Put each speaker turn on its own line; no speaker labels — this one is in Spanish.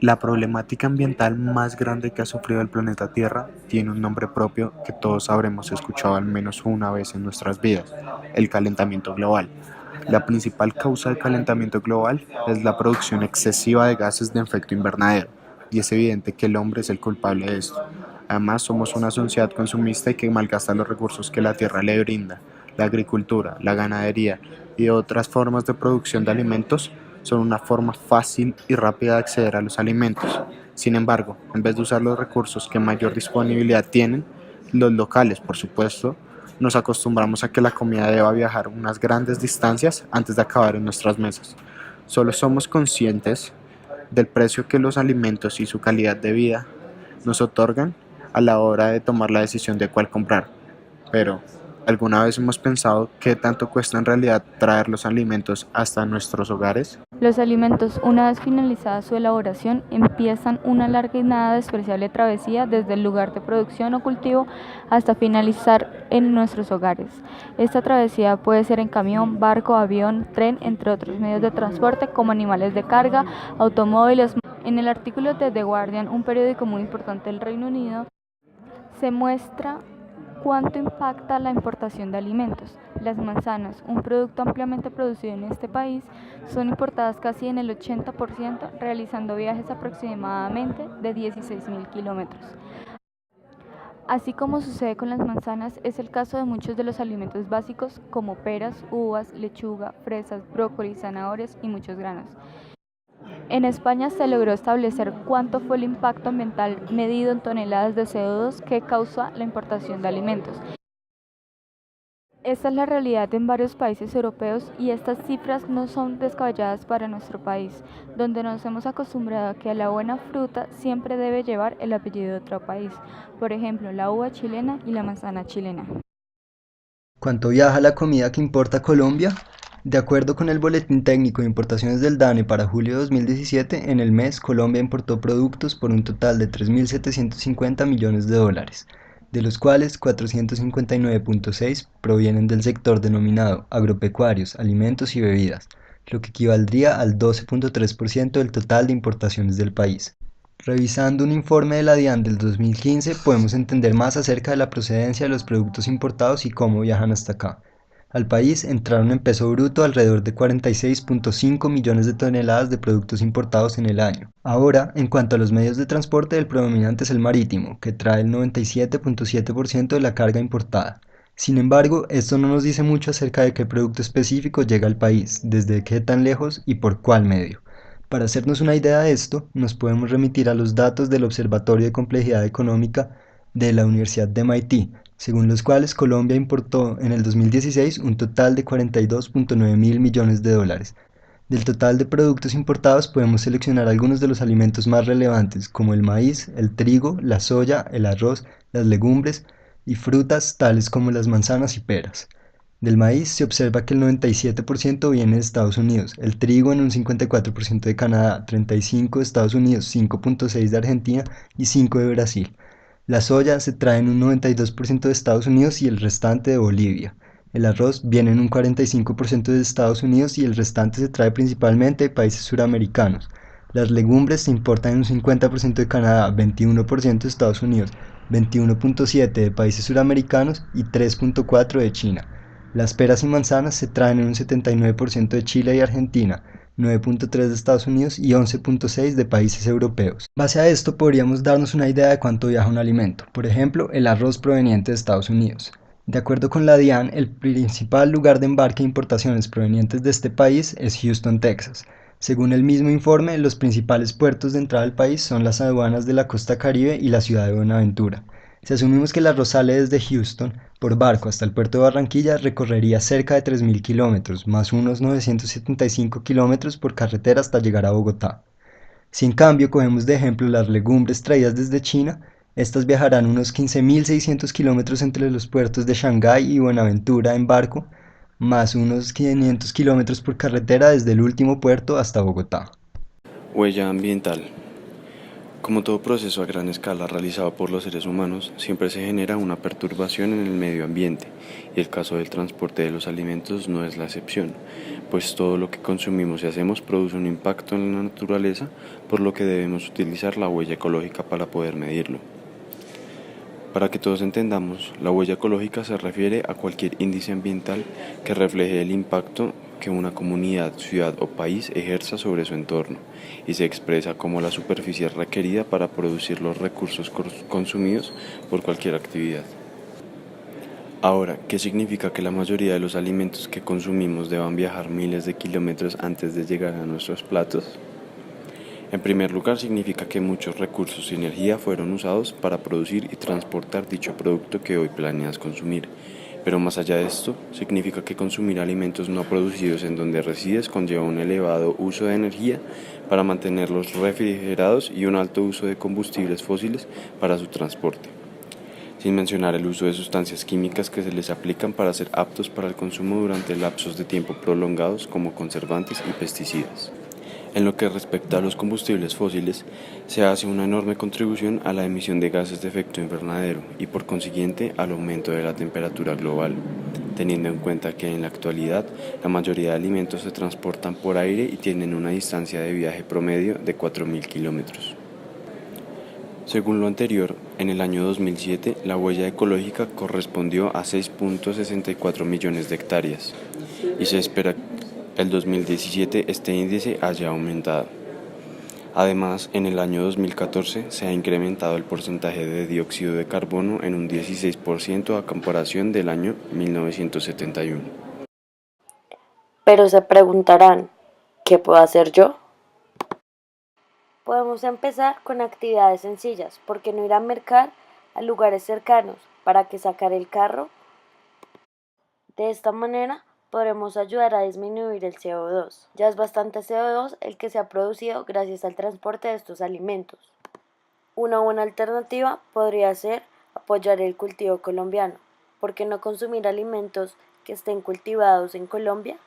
La problemática ambiental más grande que ha sufrido el planeta Tierra tiene un nombre propio que todos habremos escuchado al menos una vez en nuestras vidas: el calentamiento global. La principal causa de calentamiento global es la producción excesiva de gases de efecto invernadero, y es evidente que el hombre es el culpable de esto. Además, somos una sociedad consumista y que malgasta los recursos que la tierra le brinda. La agricultura, la ganadería y otras formas de producción de alimentos son una forma fácil y rápida de acceder a los alimentos. Sin embargo, en vez de usar los recursos que mayor disponibilidad tienen, los locales, por supuesto, nos acostumbramos a que la comida deba viajar unas grandes distancias antes de acabar en nuestras mesas. Solo somos conscientes del precio que los alimentos y su calidad de vida nos otorgan a la hora de tomar la decisión de cuál comprar. Pero, ¿alguna vez hemos pensado qué tanto cuesta en realidad traer los alimentos hasta nuestros hogares?
Los alimentos, una vez finalizada su elaboración, empiezan una larga y nada despreciable travesía desde el lugar de producción o cultivo hasta finalizar en nuestros hogares. Esta travesía puede ser en camión, barco, avión, tren, entre otros medios de transporte como animales de carga, automóviles. En el artículo de The Guardian, un periódico muy importante del Reino Unido, se muestra cuánto impacta la importación de alimentos. Las manzanas, un producto ampliamente producido en este país, son importadas casi en el 80%, realizando viajes aproximadamente de 16.000 kilómetros. Así como sucede con las manzanas, es el caso de muchos de los alimentos básicos como peras, uvas, lechuga, fresas, brócoli, zanahorias y muchos granos. En España se logró establecer cuánto fue el impacto ambiental medido en toneladas de CO2 que causa la importación de alimentos. Esta es la realidad en varios países europeos y estas cifras no son descabelladas para nuestro país, donde nos hemos acostumbrado a que la buena fruta siempre debe llevar el apellido de otro país, por ejemplo, la uva chilena y la manzana chilena.
¿Cuánto viaja la comida que importa Colombia? De acuerdo con el Boletín Técnico de Importaciones del DANE para julio de 2017, en el mes Colombia importó productos por un total de 3.750 millones de dólares, de los cuales 459.6 provienen del sector denominado agropecuarios, alimentos y bebidas, lo que equivaldría al 12.3% del total de importaciones del país. Revisando un informe de la DIAN del 2015, podemos entender más acerca de la procedencia de los productos importados y cómo viajan hasta acá. Al país entraron en peso bruto alrededor de 46.5 millones de toneladas de productos importados en el año. Ahora, en cuanto a los medios de transporte, el predominante es el marítimo, que trae el 97.7% de la carga importada. Sin embargo, esto no nos dice mucho acerca de qué producto específico llega al país, desde qué tan lejos y por cuál medio. Para hacernos una idea de esto, nos podemos remitir a los datos del Observatorio de Complejidad Económica de la Universidad de MIT, según los cuales Colombia importó en el 2016 un total de 42.9 mil millones de dólares. Del total de productos importados podemos seleccionar algunos de los alimentos más relevantes, como el maíz, el trigo, la soya, el arroz, las legumbres y frutas tales como las manzanas y peras. Del maíz se observa que el 97% viene de Estados Unidos, el trigo en un 54% de Canadá, 35% de Estados Unidos, 5.6% de Argentina y 5% de Brasil. La soya se trae en un 92% de Estados Unidos y el restante de Bolivia. El arroz viene en un 45% de Estados Unidos y el restante se trae principalmente de países suramericanos. Las legumbres se importan en un 50% de Canadá, 21% de Estados Unidos, 21.7% de países suramericanos y 3.4% de China. Las peras y manzanas se traen en un 79% de Chile y Argentina, 9.3% de Estados Unidos y 11.6% de países europeos. En base a esto podríamos darnos una idea de cuánto viaja un alimento, por ejemplo, el arroz proveniente de Estados Unidos. De acuerdo con la DIAN, el principal lugar de embarque de importaciones provenientes de este país es Houston, Texas. Según el mismo informe, los principales puertos de entrada al país son las aduanas de la costa Caribe y la ciudad de Buenaventura. Si asumimos que el arroz sale desde Houston por barco hasta el puerto de Barranquilla, recorrería cerca de 3.000 kilómetros, más unos 975 kilómetros por carretera hasta llegar a Bogotá. Si en cambio cogemos de ejemplo las legumbres traídas desde China, estas viajarán unos 15.600 kilómetros entre los puertos de Shanghái y Buenaventura en barco, más unos 500 kilómetros por carretera desde el último puerto hasta Bogotá.
Huella ambiental. Como todo proceso a gran escala realizado por los seres humanos, siempre se genera una perturbación en el medio ambiente, y el caso del transporte de los alimentos no es la excepción, pues todo lo que consumimos y hacemos produce un impacto en la naturaleza, por lo que debemos utilizar la huella ecológica para poder medirlo. Para que todos entendamos, la huella ecológica se refiere a cualquier índice ambiental que refleje el impacto que una comunidad, ciudad o país ejerza sobre su entorno, y se expresa como la superficie requerida para producir los recursos consumidos por cualquier actividad. Ahora, ¿qué significa que la mayoría de los alimentos que consumimos deban viajar miles de kilómetros antes de llegar a nuestros platos? En primer lugar, significa que muchos recursos y energía fueron usados para producir y transportar dicho producto que hoy planeas consumir. Pero más allá de esto, significa que consumir alimentos no producidos en donde resides conlleva un elevado uso de energía para mantenerlos refrigerados y un alto uso de combustibles fósiles para su transporte, sin mencionar el uso de sustancias químicas que se les aplican para ser aptos para el consumo durante lapsos de tiempo prolongados como conservantes y pesticidas. En lo que respecta a los combustibles fósiles, se hace una enorme contribución a la emisión de gases de efecto invernadero y por consiguiente al aumento de la temperatura global, teniendo en cuenta que en la actualidad la mayoría de alimentos se transportan por aire y tienen una distancia de viaje promedio de 4.000 kilómetros. Según lo anterior, en el año 2007 la huella ecológica correspondió a 6.64 millones de hectáreas y se espera que el 2017 este índice haya aumentado. Además, en el año 2014 se ha incrementado el porcentaje de dióxido de carbono en un 16% a comparación del año 1971.
Pero se preguntarán, ¿qué puedo hacer yo? Podemos empezar con actividades sencillas, ¿por qué no ir a mercar a lugares cercanos? ¿Para qué sacar el carro? De esta manera podremos ayudar a disminuir el CO2. Ya es bastante CO2 el que se ha producido gracias al transporte de estos alimentos. Una buena alternativa podría ser apoyar el cultivo colombiano. ¿Por qué no consumir alimentos que estén cultivados en Colombia?